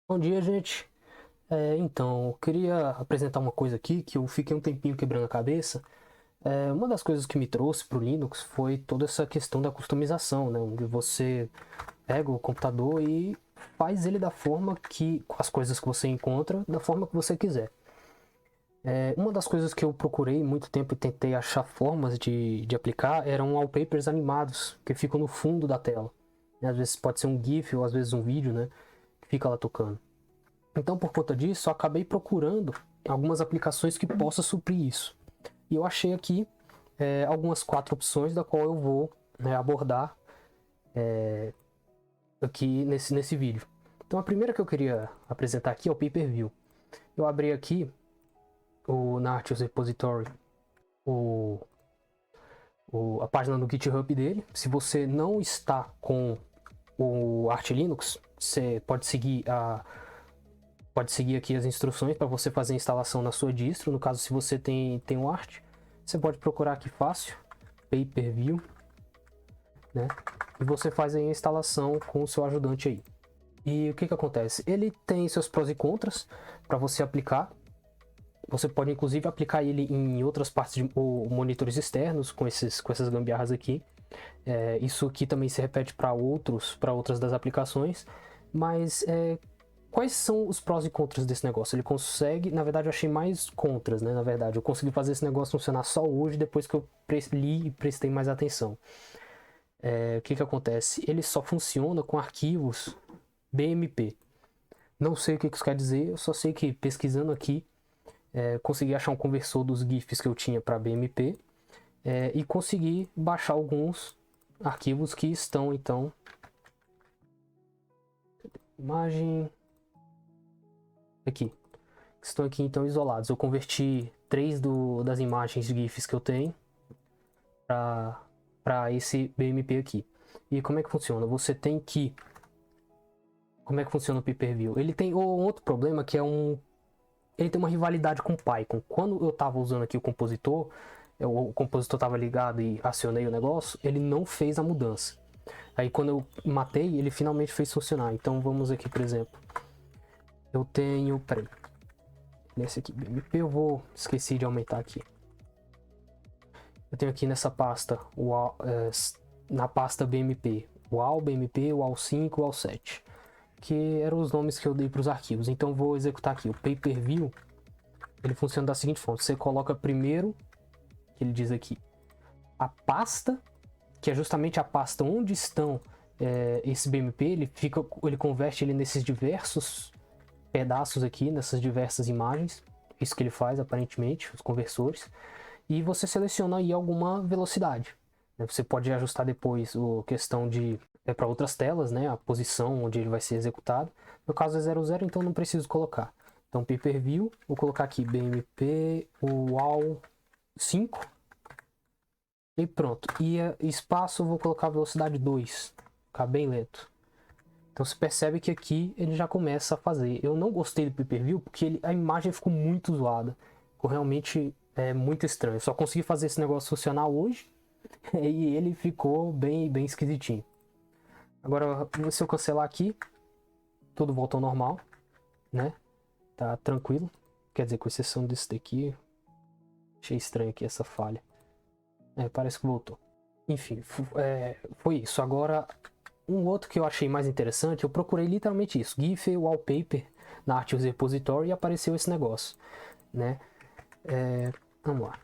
Bom dia, gente. Então, eu queria apresentar uma coisa aqui que eu fiquei um tempinho quebrando a cabeça. Uma das coisas que me trouxe para o Linux foi toda essa questão da customização, né? Onde você pega o computador e faz ele da forma que, com as coisas que você encontra, da forma que você quiser. Uma das coisas que eu procurei muito tempo e tentei achar formas de aplicar eram wallpapers animados, que ficam no fundo da tela. Às vezes pode ser um GIF ou às vezes um vídeo, né? Que fica lá tocando. Então, por conta disso, eu acabei procurando algumas aplicações que possam suprir isso. E eu achei aqui algumas 4 opções da qual eu vou, né, abordar aqui nesse vídeo. Então, a primeira que eu queria apresentar aqui é o pay-per-view. Eu abri aqui na Artios Repository o, a página do GitHub dele. Se você não está com o Arch Linux, você pode seguir aqui as instruções para você fazer a instalação na sua distro. No caso, se você tem o Arch, você pode procurar aqui fácil, pay-per-view, né? E você faz aí a instalação com o seu ajudante aí. E o que acontece? Ele tem seus prós e contras para você aplicar. Você pode inclusive aplicar ele em outras partes ou monitores externos com essas gambiarras aqui. Isso aqui também se repete para outras das aplicações, mas quais são os prós e contras desse negócio? Ele consegue, na verdade eu achei mais contras, né? Na verdade, eu consegui fazer esse negócio funcionar só hoje, depois que eu li e prestei mais atenção. O que acontece? Ele só funciona com arquivos BMP. Não sei o que isso quer dizer, eu só sei que pesquisando aqui, consegui achar um conversor dos GIFs que eu tinha para BMP e consegui baixar alguns arquivos que estão, então, imagem aqui, que estão aqui então isolados. Eu converti 3 das imagens de GIFs que eu tenho para esse BMP aqui. E como é que funciona? Você tem que... Como é que funciona o pay-per-view? Ele tem outro problema que é ele tem uma rivalidade com o Python. Quando eu estava usando aqui o compositor estava ligado e acionei o negócio, ele não fez a mudança. Aí quando eu matei, ele finalmente fez funcionar. Então vamos aqui, por exemplo. Eu tenho... Peraí. Nesse aqui, BMP, esqueci de aumentar aqui. Eu tenho aqui nessa pasta, na pasta BMP, o AL, BMP, o AL5, o AL7, que eram os nomes que eu dei para os arquivos. Então vou executar aqui o pay-per-view. Ele funciona da seguinte forma: você coloca primeiro, que ele diz aqui, a pasta, que é justamente a pasta onde estão esse BMP. Ele converte ele nesses diversos pedaços aqui, nessas diversas imagens. Isso que ele faz, aparentemente, os conversores. E você seleciona aí alguma velocidade. Você pode ajustar depois a questão de para outras telas, né, a posição onde ele vai ser executado. No caso é 00, então não preciso colocar. Então pay-per-view, vou colocar aqui BMP UAL 5 e pronto. E espaço eu vou colocar velocidade 2, ficar bem lento. Então você percebe que aqui ele já começa a fazer. Eu não gostei do pay-per-view porque a imagem ficou muito zoada. Ficou realmente muito estranho. Eu só consegui fazer esse negócio funcionar hoje e ele ficou bem, bem esquisitinho. Agora, se eu cancelar aqui, tudo volta ao normal, né? Tá tranquilo. Quer dizer, com exceção desse daqui, achei estranho aqui essa falha. Parece que voltou. Enfim, foi isso. Agora, um outro que eu achei mais interessante, eu procurei literalmente isso, GIF Wallpaper na Artios Repository e apareceu esse negócio, né? Vamos lá,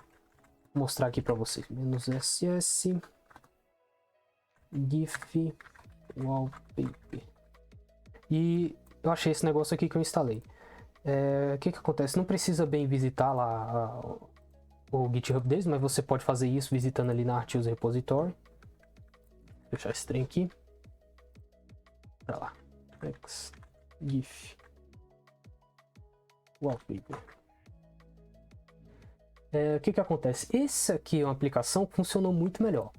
vou mostrar aqui para vocês. "-ss GIF Wallpaper". E eu achei esse negócio aqui que eu instalei. O que acontece? Não precisa bem visitar lá o GitHub deles, mas você pode fazer isso visitando ali na Artios Repository. Vou fechar esse trem aqui. Pra lá. GIF Wallpaper. O que acontece? Essa aqui é uma aplicação que funcionou muito melhor.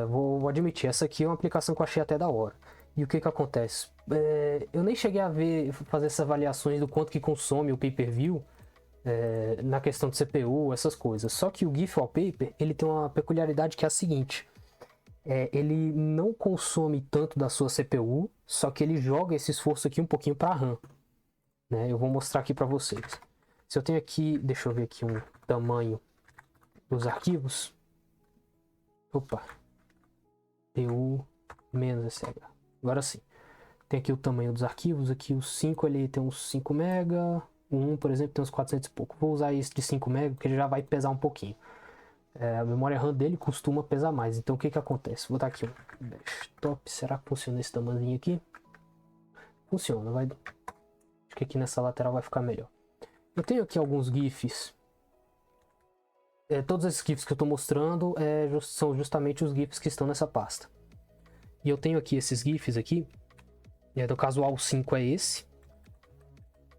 Vou admitir, essa aqui é uma aplicação que eu achei até da hora. E o que acontece? Eu nem cheguei a fazer essas avaliações do quanto que consome o pay-per-view na questão de CPU, essas coisas. Só que o GIF Wallpaper, ele tem uma peculiaridade que é a seguinte. Ele não consome tanto da sua CPU, só que ele joga esse esforço aqui um pouquinho para a RAM. né? Eu vou mostrar aqui para vocês. Se eu tenho aqui, deixa eu ver aqui um tamanho dos arquivos. Opa, PU menos SH. Agora sim. Tem aqui o tamanho dos arquivos, aqui os 5 ali tem uns 5 MB, o 1, por exemplo, tem uns 400 e pouco. Vou usar esse de 5 MB porque ele já vai pesar um pouquinho. A memória RAM dele costuma pesar mais, então o que que acontece? Vou botar aqui um desktop, será que funciona esse tamanhozinho aqui? Funciona, vai... Acho que aqui nessa lateral vai ficar melhor. Eu tenho aqui alguns GIFs. Todos esses GIFs que eu estou mostrando são justamente os GIFs que estão nessa pasta. E eu tenho aqui esses GIFs aqui. No caso, o AL5 é esse.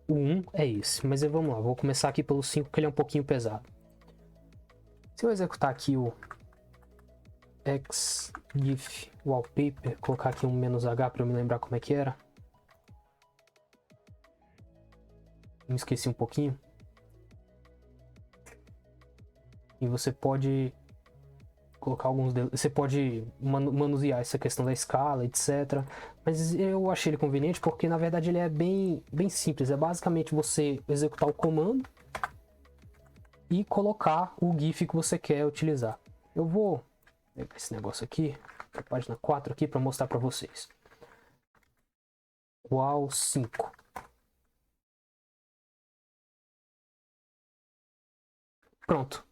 O 1 é esse. Mas vamos lá, vou começar aqui pelo 5, que ele é um pouquinho pesado. Se eu executar aqui o xgif wallpaper, colocar aqui um "-h" para eu me lembrar como é que era. Me esqueci um pouquinho. E você pode colocar alguns deles. Você pode manusear essa questão da escala, etc. Mas eu achei ele conveniente porque na verdade ele é bem simples. É basicamente você executar o comando e colocar o GIF que você quer utilizar. Eu vou pegar esse negócio aqui, a página 4 aqui, para mostrar para vocês. Uau 5. Pronto.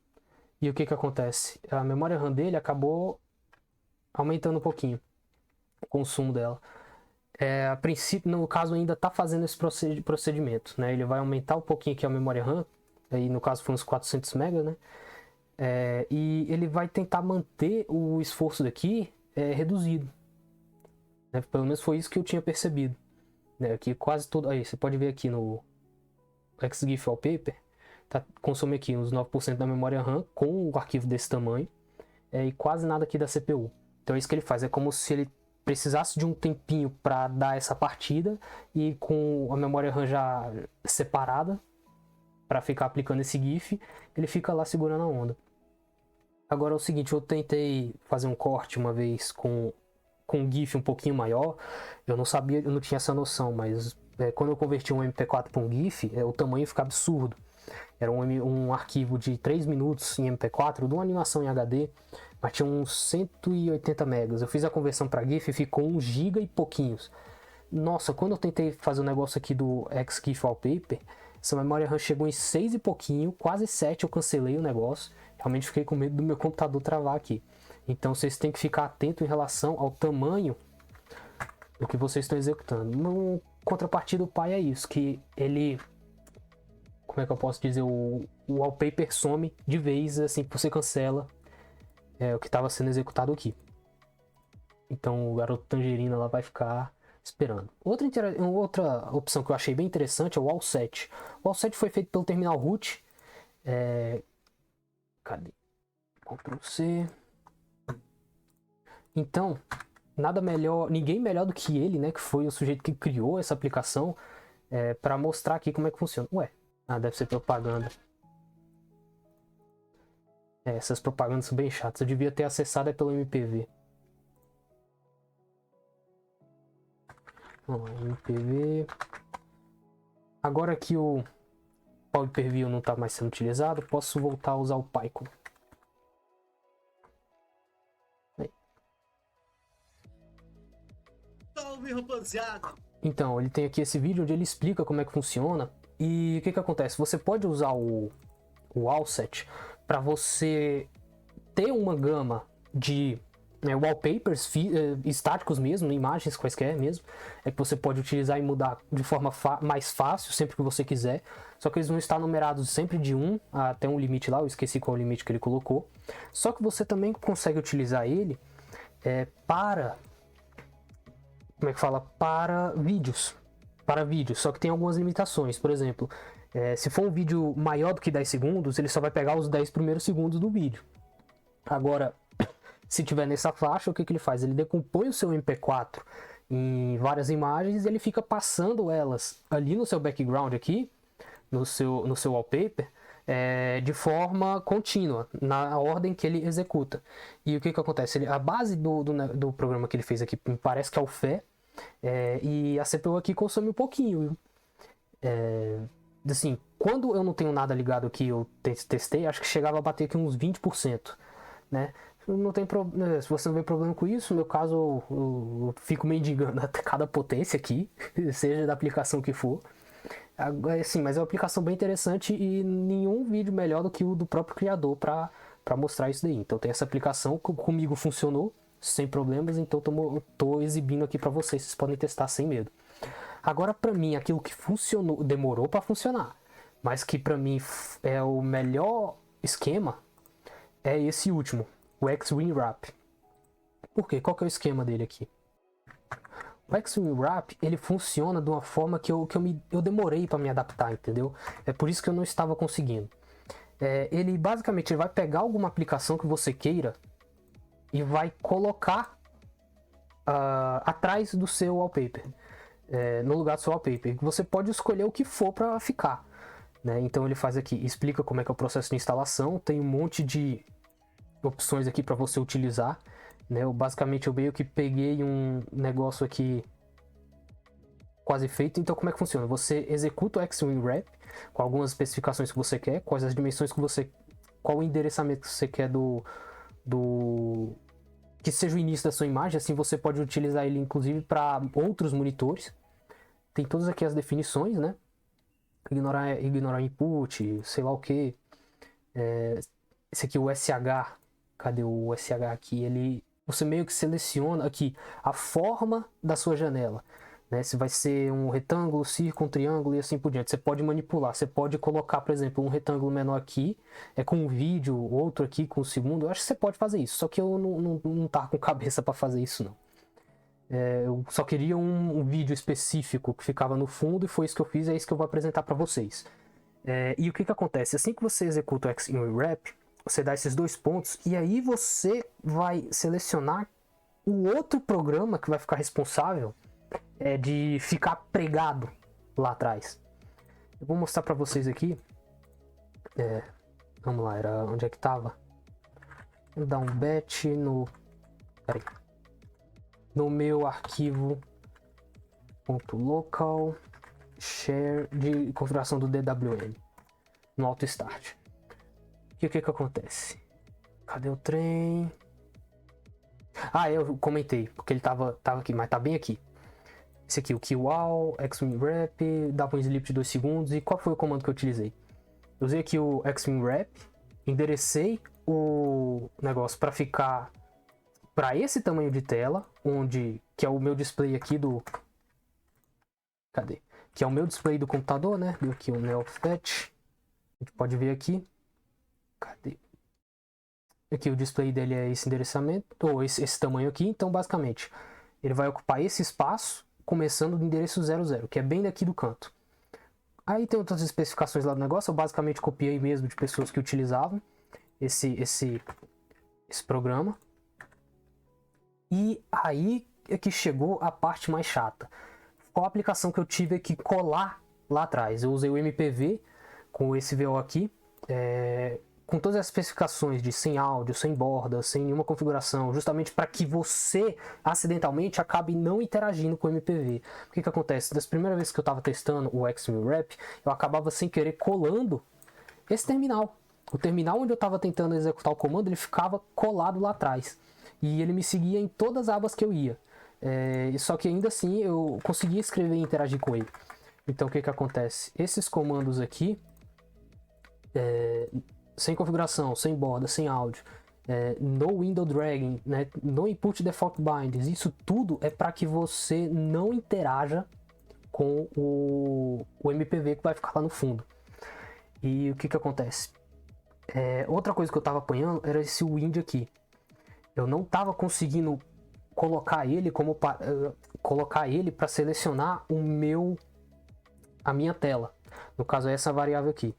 E o que que acontece? A memória RAM dele acabou aumentando um pouquinho o consumo dela. A princípio, no caso, ainda está fazendo esse procedimento, né? Ele vai aumentar um pouquinho aqui a memória RAM, aí no caso foi uns 400 MB, né? E ele vai tentar manter o esforço daqui reduzido. Né? Pelo menos foi isso que eu tinha percebido. Né? Que quase tudo... Aí, você pode ver aqui no xgif wallpaper, consome aqui uns 9% da memória RAM com o arquivo desse tamanho e quase nada aqui da CPU. Então é isso que ele faz, é como se ele precisasse de um tempinho para dar essa partida e com a memória RAM já separada para ficar aplicando esse GIF, ele fica lá segurando a onda. Agora é o seguinte, eu tentei fazer um corte uma vez com um GIF um pouquinho maior, eu não sabia, eu não tinha essa noção, mas quando eu converti um MP4 para um GIF, o tamanho fica absurdo. Era um arquivo de 3 minutos em MP4, de uma animação em HD, mas tinha uns 180 megas. Eu fiz a conversão para GIF e ficou 1 GB e pouquinhos. Nossa, quando eu tentei fazer o negócio aqui do xgif wallpaper, essa memória RAM chegou em 6 e pouquinho, quase 7 eu cancelei o negócio. Realmente fiquei com medo do meu computador travar aqui. Então vocês têm que ficar atento em relação ao tamanho do que vocês estão executando. No contrapartida, o Pi é isso, que ele... Como é que eu posso dizer? O wallpaper some de vez assim que você cancela o que estava sendo executado aqui. Então o garoto Tangerina lá vai ficar esperando. Outra opção que eu achei bem interessante é o All7. O All7 foi feito pelo terminal root. Cadê? Ctrl C. Então, nada melhor, ninguém melhor do que ele, né? Que foi o sujeito que criou essa aplicação para mostrar aqui como é que funciona. Ué. Deve ser propaganda. Essas propagandas são bem chatas. Eu devia ter acessado pelo MPV. Vamos lá, MPV. Agora que o pay-per-view não está mais sendo utilizado, posso voltar a usar o PyCon. Salve, rapaziada! Então, ele tem aqui esse vídeo onde ele explica como é que funciona. E o que acontece? Você pode usar o All7 para você ter uma gama de wallpapers estáticos mesmo, imagens quaisquer mesmo, que você pode utilizar e mudar de forma mais fácil sempre que você quiser. Só que eles vão estar numerados sempre de 1 até um limite lá, eu esqueci qual é o limite que ele colocou. Só que você também consegue utilizar ele para... Como é que fala? Para vídeos. Só que tem algumas limitações. Por exemplo, se for um vídeo maior do que 10 segundos, ele só vai pegar os 10 primeiros segundos do vídeo. Agora, se tiver nessa faixa, o que ele faz? Ele decompõe o seu MP4 em várias imagens e ele fica passando elas ali no seu background aqui, no seu wallpaper, de forma contínua, na ordem que ele executa. E o que acontece? A base do programa que ele fez aqui me parece que é o FE, e a CPU aqui consome um pouquinho. Assim, quando eu não tenho nada ligado aqui, eu testei, acho que chegava a bater aqui uns 20%, né? Não tem problema, se você não vê problema com isso, no meu caso eu fico mendigando até cada potência aqui, seja da aplicação que for. Assim, mas é uma aplicação bem interessante e nenhum vídeo melhor do que o do próprio criador para mostrar isso daí. Então tem essa aplicação, comigo funcionou sem problemas, então tô exibindo aqui para vocês podem testar sem medo. Agora, para mim, aquilo que funcionou, demorou para funcionar, mas que para mim é o melhor esquema, é esse último, o X-Wing-Wrap. Por quê? Qual que é o esquema dele aqui? O X-Wing-Wrap, ele funciona de uma forma que eu demorei para me adaptar, entendeu? É por isso que eu não estava conseguindo. Ele basicamente vai pegar alguma aplicação que você queira e vai colocar atrás do seu wallpaper. No lugar do seu wallpaper. Você pode escolher o que for para ficar, né? Então ele faz aqui, explica como é que é o processo de instalação, tem um monte de opções aqui para você utilizar, né? Basicamente eu meio que peguei um negócio aqui quase feito. Então como é que funciona? Você executa o X-Wing Wrap com algumas especificações que você quer, quais as dimensões que você, qual o endereçamento que você quer que seja o início da sua imagem, assim você pode utilizar ele inclusive para outros monitores. Tem todas aqui as definições, né? Ignorar input, sei lá o que. Esse aqui, o SH. Cadê o SH aqui? Você meio que seleciona aqui a forma da sua janela, né? Se vai ser um retângulo, círculo, um triângulo e assim por diante. Você pode manipular. Você pode colocar, por exemplo, um retângulo menor aqui, com um vídeo, outro aqui com o segundo. Eu acho que você pode fazer isso. Só que eu não tava com cabeça para fazer isso, não. Eu só queria um vídeo específico que ficava no fundo e foi isso que eu fiz, é isso que eu vou apresentar para vocês. E o que acontece? Assim que você executa o X-Wing Wrap, você dá esses dois pontos e aí você vai selecionar o outro programa que vai ficar responsável de ficar pregado lá atrás. Eu vou mostrar para vocês aqui. Vamos lá, era onde é que estava? Vou dar um bet no... Peraí. No meu arquivo .local share de configuração do DWM no auto start. E o que acontece? Cadê o trem? Eu comentei porque ele tava aqui, mas tá bem aqui. Esse aqui, o QAll, X-Wing Wrap, dá para um sleep de 2 segundos. E qual foi o comando que eu utilizei? Eu usei aqui o X-Wing Wrap, enderecei o negócio para ficar para esse tamanho de tela, que é o meu display aqui cadê? Que é o meu display do computador, né? Deu aqui o NeoFetch. A gente pode ver aqui. Cadê? Aqui o display dele é esse endereçamento, ou esse tamanho aqui. Então, basicamente, ele vai ocupar esse espaço, começando do endereço 00, que é bem daqui do canto. Aí tem outras especificações lá do negócio. Eu basicamente copiei mesmo de pessoas que utilizavam esse programa. E aí é que chegou a parte mais chata. Qual a aplicação que eu tive que colar lá atrás? Eu usei o MPV com esse VO aqui, com todas as especificações de sem áudio, sem borda, sem nenhuma configuração, justamente para que você acidentalmente acabe não interagindo com o MPV. O que acontece? Das primeiras vezes que eu estava testando o X-Wing Wrap, eu acabava sem querer colando esse terminal. O terminal onde eu estava tentando executar o comando, ele ficava colado lá atrás. E ele me seguia em todas as abas que eu ia. Só que ainda assim eu conseguia escrever e interagir com ele. Então o que acontece? Esses comandos aqui, sem configuração, sem borda, sem áudio, no window dragging, né, no input default bindings, isso tudo é para que você não interaja com o MPV que vai ficar lá no fundo. E o que acontece? Outra coisa que eu estava apanhando era esse wind aqui. Eu não estava conseguindo colocar ele para selecionar a minha tela. No caso, essa variável aqui.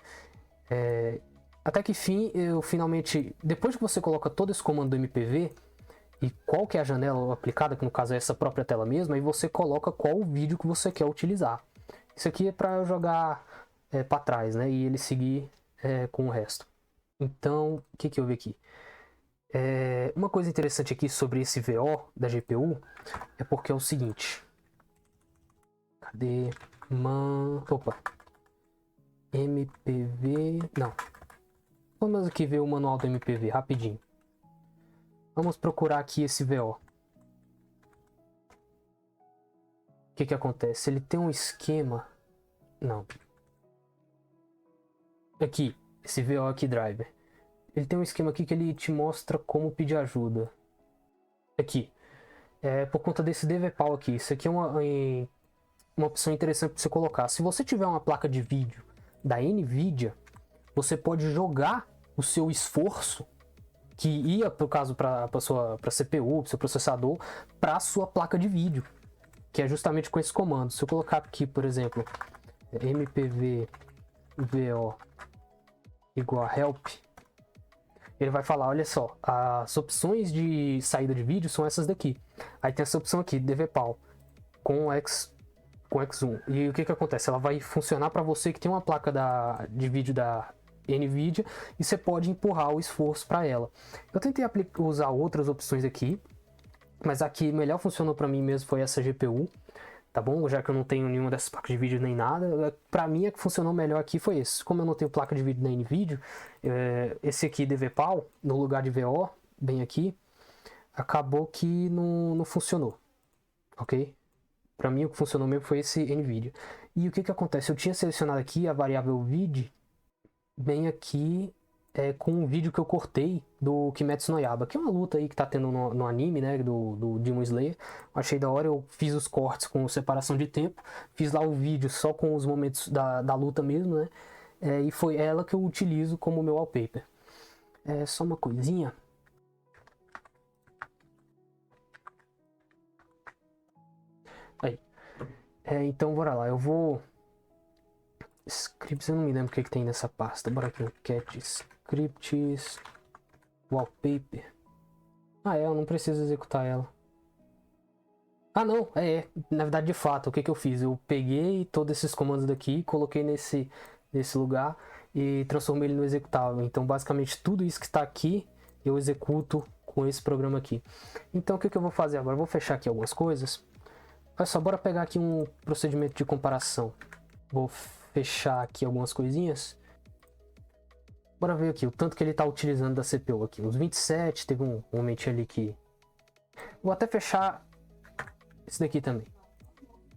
Até que fim, eu finalmente, depois que você coloca todo esse comando do MPV e qual que é a janela aplicada, que no caso é essa própria tela mesmo, aí você coloca qual o vídeo que você quer utilizar. Isso aqui é para eu jogar para trás, né? E ele seguir com o resto. Então, o que eu vi aqui? Uma coisa interessante aqui sobre esse VO da GPU é porque é o seguinte. Cadê? Opa. MPV... Não. Vamos aqui ver o manual do MPV, rapidinho. Vamos procurar aqui esse VO. O que acontece? Ele tem um esquema... Não. Aqui, esse VO aqui, driver. Ele tem um esquema aqui que ele te mostra como pedir ajuda. Aqui. Por conta desse DVPAL aqui. Isso aqui é uma opção interessante para você colocar. Se você tiver uma placa de vídeo da NVIDIA, você pode jogar o seu esforço que ia, por caso, para sua CPU, para seu processador, para a sua placa de vídeo, que é justamente com esse comando. Se eu colocar aqui, por exemplo, MPV VO igual a help, ele vai falar, olha só, as opções de saída de vídeo são essas daqui. Aí tem essa opção aqui, DVPAL, com X1. E o que acontece? Ela vai funcionar para você que tem uma placa de vídeo da NVIDIA e você pode empurrar o esforço para ela. Eu tentei usar outras opções aqui, mas a que melhor funcionou para mim mesmo foi essa GPU, tá bom? Já que eu não tenho nenhuma dessas placas de vídeo nem nada, para mim a que funcionou melhor aqui foi esse. Como eu não tenho placa de vídeo da NVIDIA, esse aqui DVPAL, no lugar de VO, bem aqui, acabou que não funcionou, ok? Para mim o que funcionou mesmo foi esse NVIDIA. E o que acontece? Eu tinha selecionado aqui a variável vid, bem aqui, com um vídeo que eu cortei do Kimetsu no Yaiba, que é uma luta aí que tá tendo no anime, né, do Demon Slayer. Achei da hora, eu fiz os cortes com separação de tempo, fiz lá o vídeo só com os momentos da luta mesmo, né, e foi ela que eu utilizo como meu wallpaper. Só uma coisinha. Aí. Então, bora lá, eu vou... Scripts, eu não me lembro o que tem nessa pasta. Bora aqui, cat scripts wallpaper. Eu não preciso executar ela. Não, na verdade, de fato, o que eu fiz? Eu peguei todos esses comandos daqui, coloquei nesse lugar e transformei ele no executável. Então, basicamente, tudo isso que está aqui, eu executo com esse programa aqui. Então, o que eu vou fazer agora? Eu vou fechar aqui algumas coisas. Olha só, bora pegar aqui um procedimento de comparação. Vou fechar aqui algumas coisinhas. Bora ver aqui o tanto que ele está utilizando da CPU aqui. Uns 27, teve um momento ali que... Vou até fechar esse daqui também.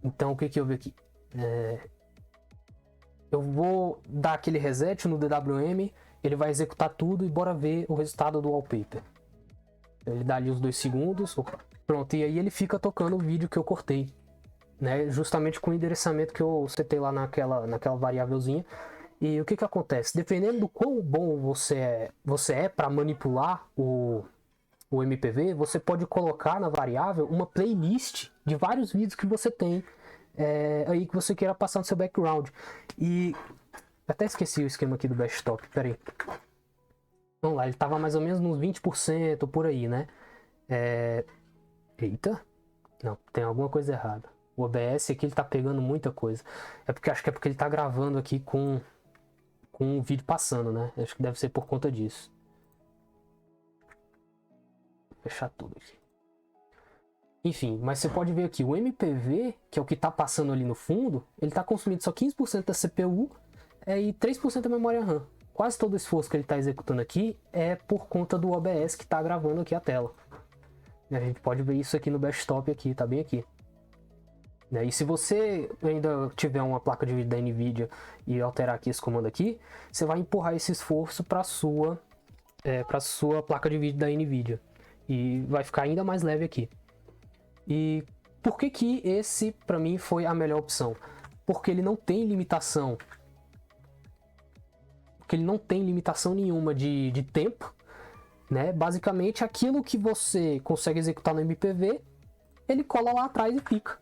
Então o que eu vi aqui? Eu vou dar aquele reset no DWM, ele vai executar tudo e bora ver o resultado do wallpaper. Ele dá ali os 2 segundos. Opa. Pronto, e aí ele fica tocando o vídeo que eu cortei, né? Justamente com o endereçamento que eu setei lá naquela variávelzinha. E o que acontece? Dependendo do quão bom você é para manipular o MPV, você pode colocar na variável uma playlist de vários vídeos que você tem aí que você queira passar no seu background. E até esqueci o esquema aqui do desktop, peraí. Vamos lá, ele estava mais ou menos nos 20% por aí, né? Eita, não, tem alguma coisa errada. O OBS aqui ele tá pegando muita coisa. Acho que é porque ele tá gravando aqui com o vídeo passando, né? Acho que deve ser por conta disso. Vou fechar tudo aqui. Enfim, mas você pode ver aqui, o MPV, que é o que tá passando ali no fundo, ele tá consumindo só 15% da CPU e 3% da memória RAM. Quase todo o esforço que ele tá executando aqui é por conta do OBS que tá gravando aqui a tela. A gente pode ver isso aqui no desktop aqui, tá bem aqui. E se você ainda tiver uma placa de vídeo da NVIDIA e alterar aqui esse comando aqui, você vai empurrar esse esforço para sua placa de vídeo da NVIDIA. E vai ficar ainda mais leve aqui. E por que esse, para mim, foi a melhor opção? Porque ele não tem limitação. Porque ele não tem limitação nenhuma de tempo. Né? Basicamente, aquilo que você consegue executar no MPV, ele cola lá atrás e fica.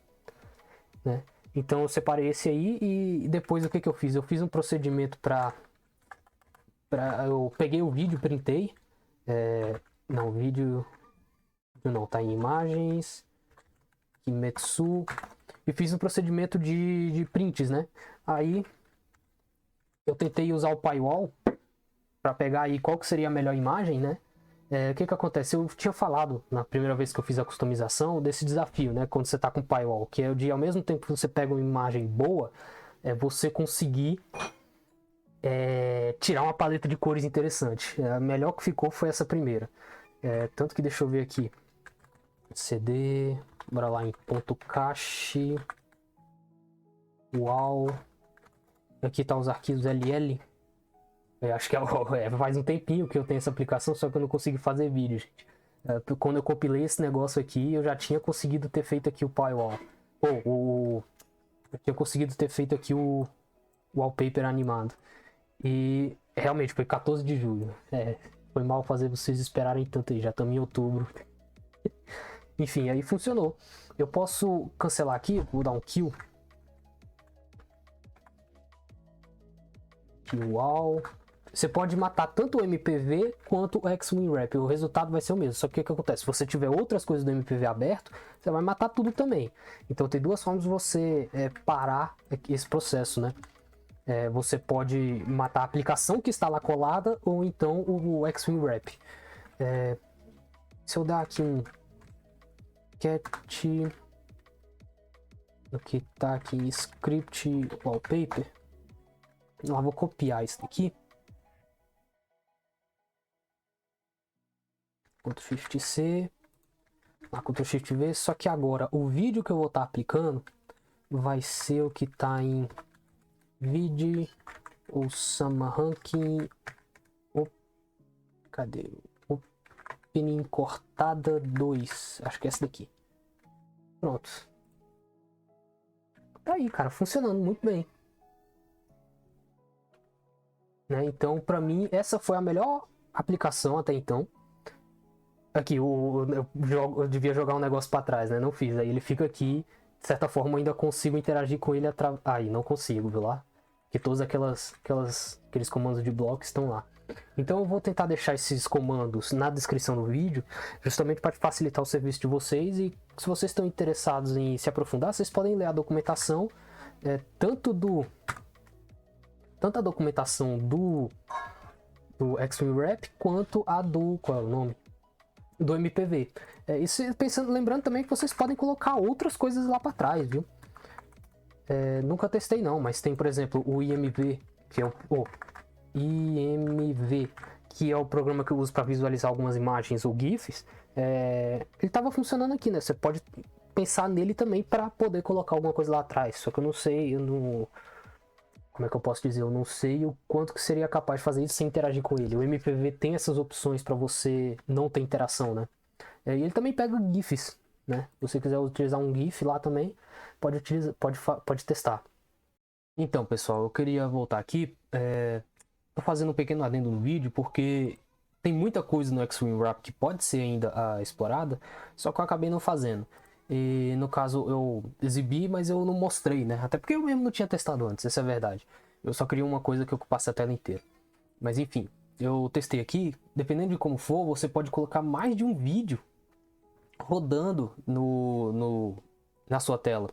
Né? Então eu separei esse aí e depois o que eu fiz? Eu fiz um procedimento eu peguei o vídeo, printei. Não, vídeo não, tá em imagens, Kimetsu, e fiz um procedimento de prints, né? Aí eu tentei usar o Paywall para pegar aí qual que seria a melhor imagem, né? O que acontece? Eu tinha falado na primeira vez que eu fiz a customização desse desafio, né? Quando você está com o Firewall, que é o de ao mesmo tempo que você pega uma imagem boa, você conseguir tirar uma paleta de cores interessante. A melhor que ficou foi essa primeira. Tanto que deixa eu ver aqui. CD, bora lá em ponto cache, uau. Aqui tá os arquivos LL. Acho que faz um tempinho que eu tenho essa aplicação, só que eu não consigo fazer vídeo, gente. Quando eu compilei esse negócio aqui, eu já tinha conseguido ter feito aqui o Firewall. Eu tinha conseguido ter feito aqui o wallpaper animado. E realmente foi 14 de julho. Foi mal fazer vocês esperarem tanto aí, já estamos em outubro. Enfim, aí funcionou. Eu posso cancelar aqui, vou dar um kill. Kill all. Você pode matar tanto o MPV quanto o XWinRap. O resultado vai ser o mesmo. Só que o que acontece? Se você tiver outras coisas do MPV aberto, você vai matar tudo também. Então tem duas formas de você parar esse processo, né? Você pode matar a aplicação que está lá colada ou então o XWinRap. Se eu dar aqui um cat, o que tá aqui, script wallpaper, eu vou copiar isso daqui. Ctrl Shift C, Ctrl Shift V, só que agora o vídeo que eu vou estar aplicando vai ser o que está em vídeo Osama Ranking. Cadê? Opening cortada 2. Acho que é essa daqui. Pronto. Tá aí, cara, funcionando muito bem. Né? Então, pra mim, essa foi a melhor aplicação até então. Aqui, eu devia jogar um negócio pra trás, né? Não fiz. Aí ele fica aqui. De certa forma, eu ainda consigo interagir com ele através. Aí, não consigo, viu lá? Porque todos aqueles comandos de bloco estão lá. Então eu vou tentar deixar esses comandos na descrição do vídeo, justamente para facilitar o serviço de vocês. E se vocês estão interessados em se aprofundar, vocês podem ler a documentação, tanto a documentação do XWinRap quanto a do... qual é o nome? Do MPV. Isso lembrando também que vocês podem colocar outras coisas lá para trás, viu? Nunca testei não, mas tem, por exemplo, o IMV, que é IMV, que é o programa que eu uso para visualizar algumas imagens ou GIFs. Ele estava funcionando aqui, né? Você pode pensar nele também para poder colocar alguma coisa lá atrás. Só que eu não sei, como é que eu posso dizer? Eu não sei o quanto que seria capaz de fazer isso sem interagir com ele. O MPV tem essas opções para você não ter interação, né? E ele também pega GIFs, né? Se você quiser utilizar um GIF lá também, pode testar. Então, pessoal, eu queria voltar aqui. Tô fazendo um pequeno adendo no vídeo porque tem muita coisa no XWinRap que pode ser ainda explorada, só que eu acabei não fazendo. E no caso eu exibi, mas eu não mostrei, né? Até porque eu mesmo não tinha testado antes, essa é a verdade. Eu só queria uma coisa que ocupasse a tela inteira. Mas enfim, eu testei aqui. Dependendo de como for, você pode colocar mais de um vídeo rodando na sua tela.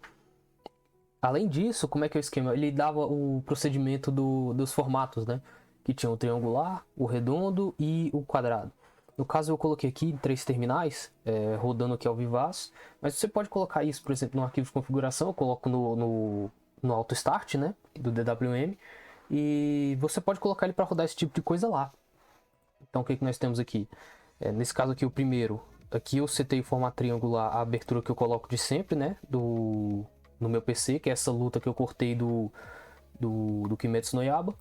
Além disso, como é que é o esquema? Ele dava o procedimento dos formatos, né? Que tinha o triangular, o redondo e o quadrado. No caso, eu coloquei aqui 3 terminais, rodando aqui ao vivaço. Mas você pode colocar isso, por exemplo, no arquivo de configuração. Eu coloco no Auto Start, né? Do DWM. E você pode colocar ele para rodar esse tipo de coisa lá. Então, o que nós temos aqui? Nesse caso aqui, o primeiro. Aqui eu setei o formato triangular, a abertura que eu coloco de sempre, né? No meu PC, que é essa luta que eu cortei do Kimetsu no Yaiba.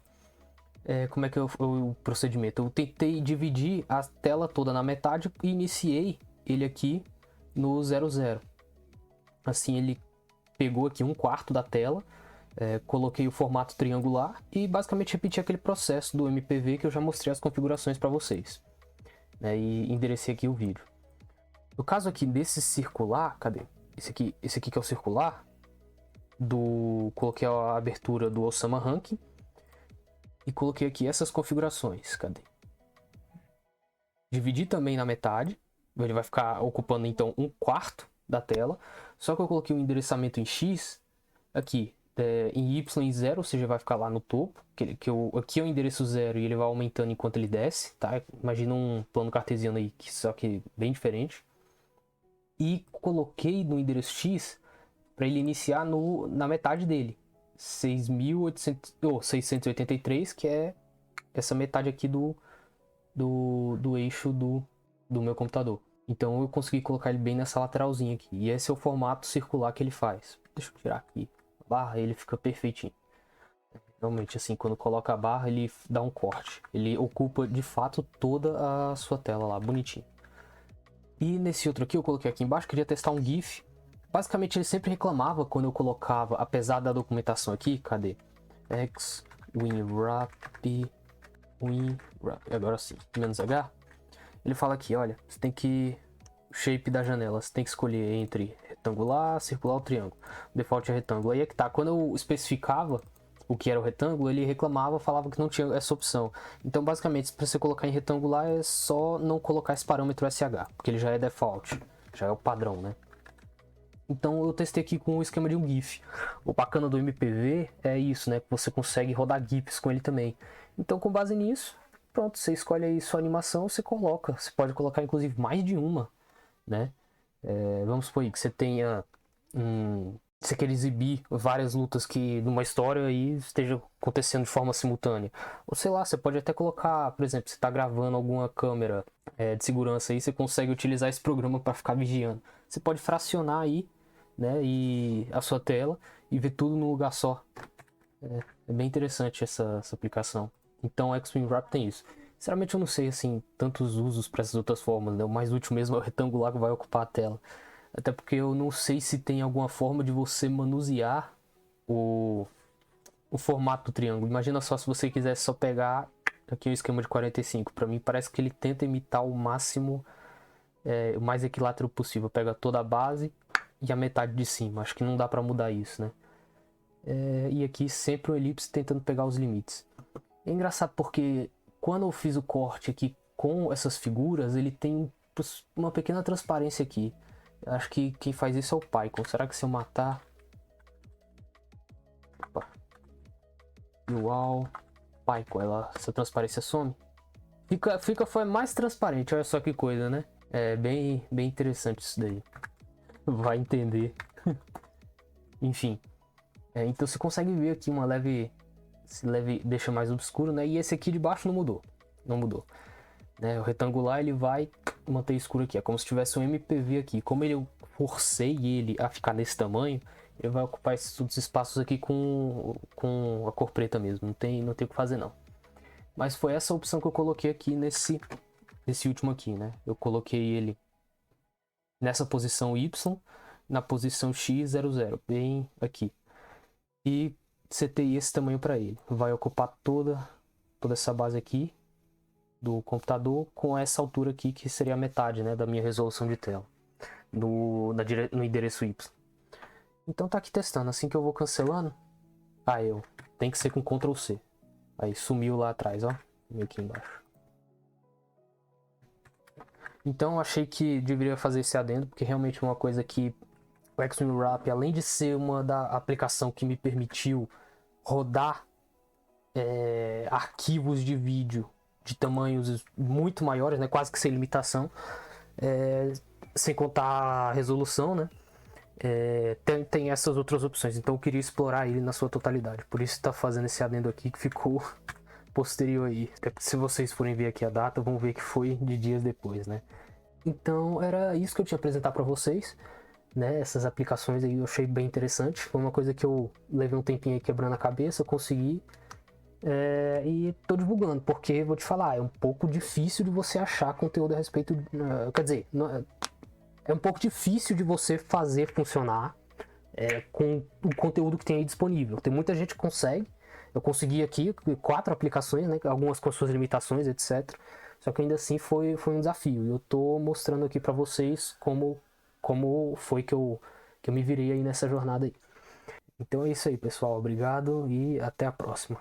Como é que é o procedimento? Eu tentei dividir a tela toda na metade e iniciei ele aqui no 00. Assim ele pegou aqui 1/4 da tela, coloquei o formato triangular e basicamente repeti aquele processo do MPV que eu já mostrei as configurações para vocês. E enderecei aqui o vídeo. No caso aqui desse circular, cadê? Esse aqui que é o circular, coloquei a abertura do Osama Ranking. E coloquei aqui essas configurações, cadê? Dividi também na metade, ele vai ficar ocupando então 1/4 da tela. Só que eu coloquei o endereçamento em X aqui. em Y em 0, você já vai ficar lá no topo, aqui é o endereço 0 e ele vai aumentando enquanto ele desce, tá? Imagina um plano cartesiano aí, só que bem diferente. E coloquei no endereço X para ele iniciar na metade dele, 683, que é essa metade aqui do eixo do meu computador. Então eu consegui colocar ele bem nessa lateralzinha aqui. E esse é o formato circular que ele faz. Deixa eu tirar aqui a barra, ele fica perfeitinho. Realmente, assim, quando coloca a barra, ele dá um corte. Ele ocupa, de fato, toda a sua tela lá, bonitinho. E nesse outro aqui, eu coloquei aqui embaixo, queria testar um GIF. Basicamente, ele sempre reclamava quando eu colocava, apesar da documentação aqui, cadê? XWinRap, agora sim, -H. Ele fala aqui, olha, você tem que... shape da janela, você tem que escolher entre retangular, circular ou triângulo. O default é retângulo. Aí é que tá, quando eu especificava o que era o retângulo, ele reclamava, falava que não tinha essa opção. Então, basicamente, para você colocar em retangular, é só não colocar esse parâmetro SH, porque ele já é default, já é o padrão, né? Então, eu testei aqui com o esquema de um GIF. O bacana do MPV é isso, né? Que você consegue rodar GIFs com ele também. Então, com base nisso, pronto, você escolhe aí sua animação, você coloca. Você pode colocar, inclusive, mais de uma, né? Vamos supor aí que você tenha você quer exibir várias lutas que numa história aí esteja acontecendo de forma simultânea. Ou sei lá, você pode até colocar, por exemplo, você está gravando alguma câmera de segurança aí, você consegue utilizar esse programa para ficar vigiando. Você pode fracionar aí, né, e a sua tela e ver tudo num lugar só. É bem interessante essa aplicação. Então o XWinRap tem isso. Sinceramente eu não sei assim tantos usos para essas outras formas, né? O mais útil mesmo é o retangular que vai ocupar a tela. Até porque eu não sei se tem alguma forma de você manusear o formato do triângulo. Imagina só se você quisesse só pegar aqui um esquema de 45. Para mim parece que ele tenta imitar o máximo, o mais equilátero possível. Pega toda a base e a metade de cima. Acho que não dá para mudar isso, né? E aqui sempre o elipse tentando pegar os limites. É engraçado porque quando eu fiz o corte aqui com essas figuras, ele tem uma pequena transparência aqui. Acho que quem faz isso é o Python. Será que se eu matar... Opa. Uau. Python, essa transparência some? Foi mais transparente, olha só que coisa, né? É bem interessante isso daí. Vai entender. Enfim. Então você consegue ver aqui uma leve... Esse leve deixa mais obscuro, né? E esse aqui de baixo não mudou. Não mudou. Né? O retangular ele vai manter escuro aqui. É como se tivesse um MPV aqui. Como eu forcei ele a ficar nesse tamanho, ele vai ocupar esses outros espaços aqui com a cor preta mesmo. Não tem o que fazer não. Mas foi essa opção que eu coloquei aqui nesse último aqui, né? Eu coloquei ele nessa posição Y, na posição X00, bem aqui. E setei esse tamanho para ele. Vai ocupar toda essa base aqui do computador com essa altura aqui, que seria a metade, né, da minha resolução de tela no endereço Y. Então tá aqui testando. Assim que eu vou cancelando, tem que ser com Ctrl C. Aí sumiu lá atrás, ó, meio aqui embaixo. Então achei que deveria fazer esse adendo, porque realmente é uma coisa que o XWinRap, além de ser uma da aplicação que me permitiu rodar arquivos de vídeo de tamanhos muito maiores, né, quase que sem limitação, sem contar a resolução, né, tem essas outras opções. Então eu queria explorar ele na sua totalidade, por isso está fazendo esse adendo aqui que ficou posterior aí. Se vocês forem ver aqui a data, vão ver que foi de dias depois, né. Então era isso que eu tinha a apresentar para vocês, né, essas aplicações aí eu achei bem interessante. Foi uma coisa que eu levei um tempinho aí quebrando a cabeça, eu consegui. E tô divulgando, porque vou te falar, é um pouco difícil de você achar conteúdo a respeito. Quer dizer, é um pouco difícil de você fazer funcionar com o conteúdo que tem aí disponível. Tem muita gente que consegue. Eu consegui aqui 4 aplicações, né, algumas com suas limitações, etc. Só que ainda assim foi um desafio. Eu tô mostrando aqui para vocês como foi que eu me virei aí nessa jornada aí. Então é isso aí, pessoal. Obrigado e até a próxima.